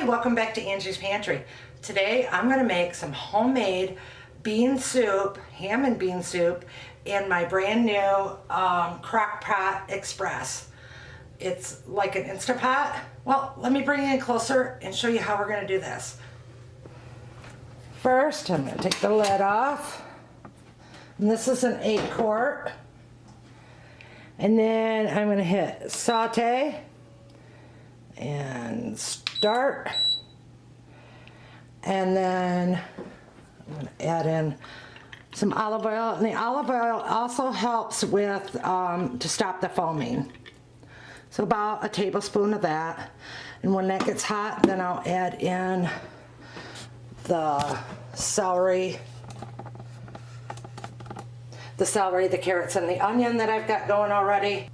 welcome back to Angie's Pantry. Today I'm going to make some homemade bean soup, ham and bean soup, in my brand new Crock Pot Express. It's like an Instant Pot. Well, let me bring you in closer and show you how we're going to do this. First, I'm going to take the lid off. And this is an 8-quart. And then I'm going to hit saute and start. And then I'm going to add in some olive oil. And the olive oil also helps with to stop the foaming. So about a tablespoon of that. And when that gets hot, then I'll add in the celery, the carrots, and the onion that I've got going already.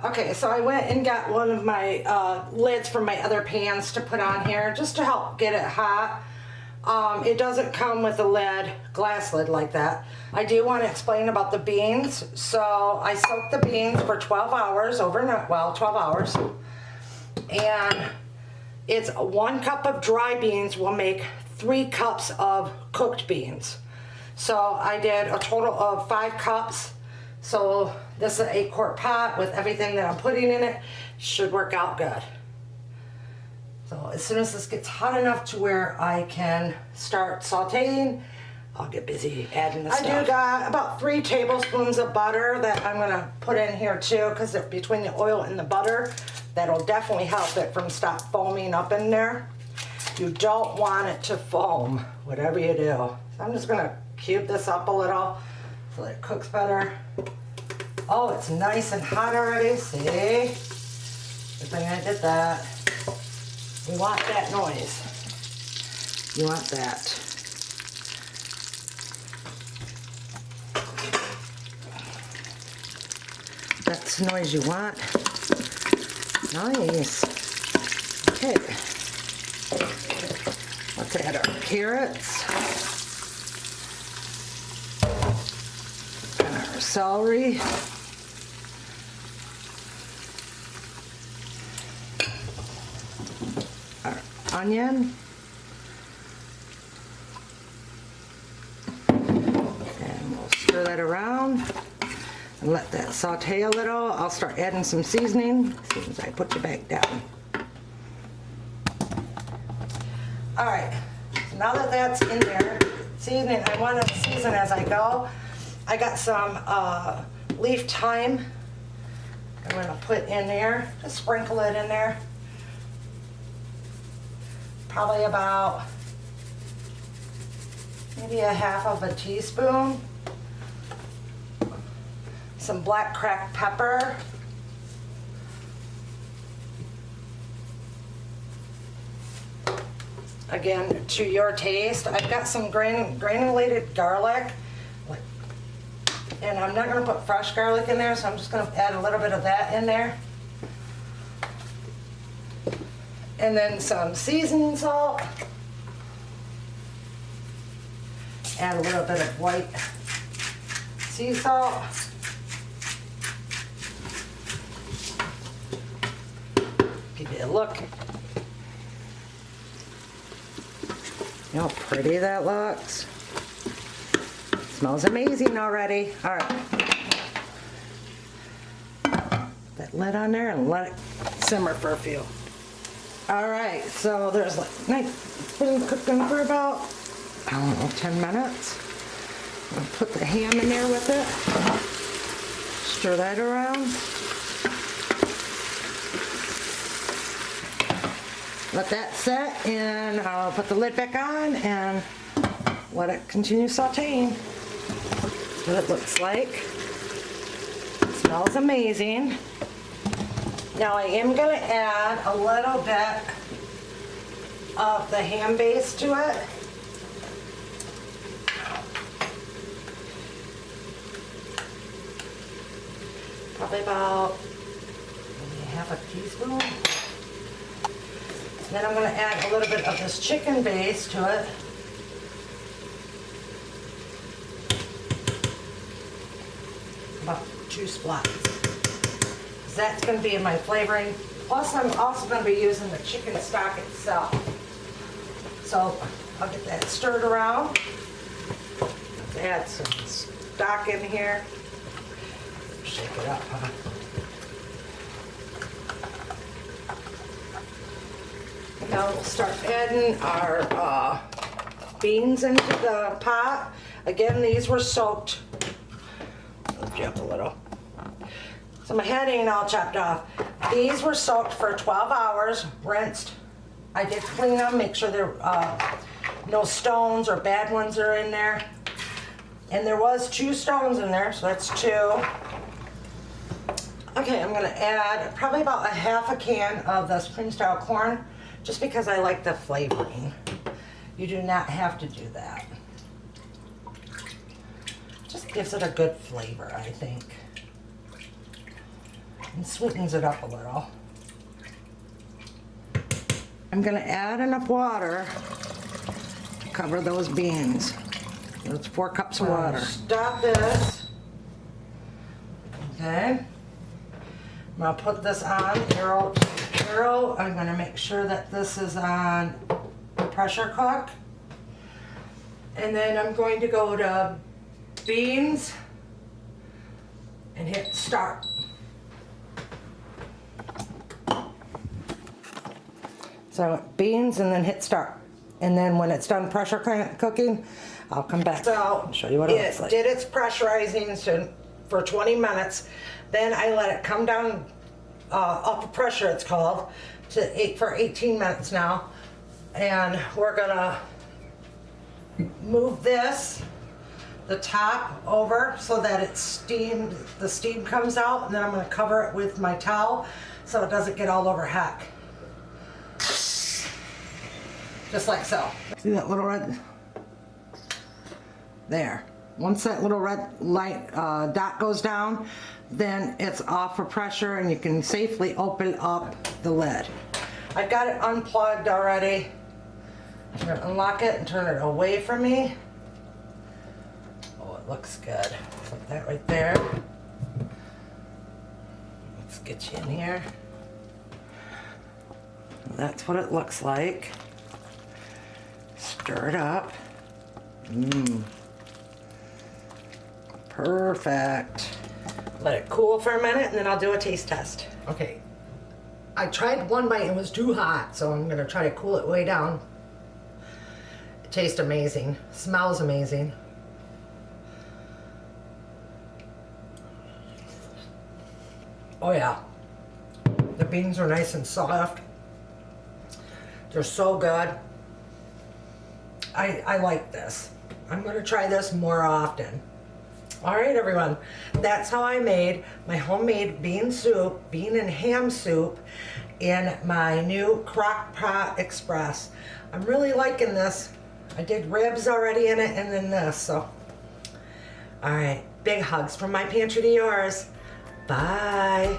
Okay, so I went and got one of my lids from my other pans to put on here just to help get it hot. It doesn't come with a lid, glass lid like that. I do want to explain about the beans. So I soaked the beans for 12 hours overnight, well, 12 hours. And it's 1 cup of dry beans will make 3 cups of cooked beans. So I did a total of 5 cups. So this is an 8-quart pot with everything that I'm putting in it. Should work out good. So as soon as this gets hot enough to where I can start sauteing, I'll get busy adding the stuff. I do got about 3 tablespoons of butter that I'm gonna put in here too, because between the oil and the butter, that'll definitely help it from stop foaming up in there. You don't want it to foam, whatever you do. So I'm just gonna cube this up a little so that it cooks better. Oh, it's nice and hot already, see? Good thing I did that. You want that noise. You want that. That's the noise you want. Nice. Okay. Let's add our carrots. And our celery. Our onion. And we'll stir that around and let that saute a little. I'll start adding some seasoning as soon as I put you back down. Alright, so now that that's in there, seasoning, I want to season as I go. I got some leaf thyme I'm going to put in there, just sprinkle it in there. Probably about maybe a half of a teaspoon. Some black cracked pepper. Again, to your taste. I've got some granulated garlic, and I'm not going to put fresh garlic in there, so I'm just going to add a little bit of that in there. And then some seasoning salt. Add a little bit of white sea salt. Give it a look. You know how pretty that looks? Smells amazing already. All right. That lid on there and let it simmer for a few. All right, so there's like, it's been cooking for about, I don't know, 10 minutes. I'll put the ham in there with it. Stir that around. Let that set, and I'll put the lid back on and let it continue sauteing. That's what it looks like. It smells amazing. Now I am going to add a little bit of the ham base to it. Probably about maybe half a teaspoon. Then I'm going to add a little bit of this chicken base to it. About 2 splats. That's going to be in my flavoring Plus, I'm also going to be using the chicken stock itself. So I'll get that stirred around. Let's add some stock in here. Shake it up, huh? Now we'll start adding our beans into the pot. Again, these were soaked. Lift you up a little. So my head ain't all chopped off. These were soaked for 12 hours, rinsed. I did clean them, make sure there no stones or bad ones are in there. And there was 2 stones in there, so that's 2. Okay, I'm gonna add probably about a half a can of the spring style corn, just because I like the flavoring. You do not have to do that. Just gives it a good flavor, I think. And sweetens it up a little. I'm gonna add enough water to cover those beans. That's 4 cups of water. Stop this. Okay. I'm gonna put this on arrow. I'm gonna make sure that this is on the pressure cook. And then I'm going to go to beans and hit start. So beans and then hit start. And then when it's done pressure cooking, I'll come back. So I'll show you what it looks like. It did its pressurizing for 20 minutes. Then I let it come down off of pressure, it's called, for 18 minutes now. And we're gonna move the top over so that it's steamed, the steam comes out, and then I'm gonna cover it with my towel so it doesn't get all over heck. Just like so. See that little red? There. Once that little red light dot goes down, then it's off for pressure and you can safely open up the lid. I've got it unplugged already. I'm gonna unlock it and turn it away from me. Oh, it looks good. Put that right there. Let's get you in here. That's what it looks like. Stir it up. Perfect. Let it cool for a minute and then I'll do a taste test. Okay. I tried one bite and it was too hot, so I'm gonna try to cool it way down. It tastes amazing. Smells amazing. Oh yeah. The beans are nice and soft. They're so good. I like this. I'm gonna try this more often. All right, everyone, that's how I made my homemade bean and ham soup in my new Crock Pot Express. I'm really liking this. I did ribs already in it and then this, so. All right, big hugs from my pantry to yours. Bye.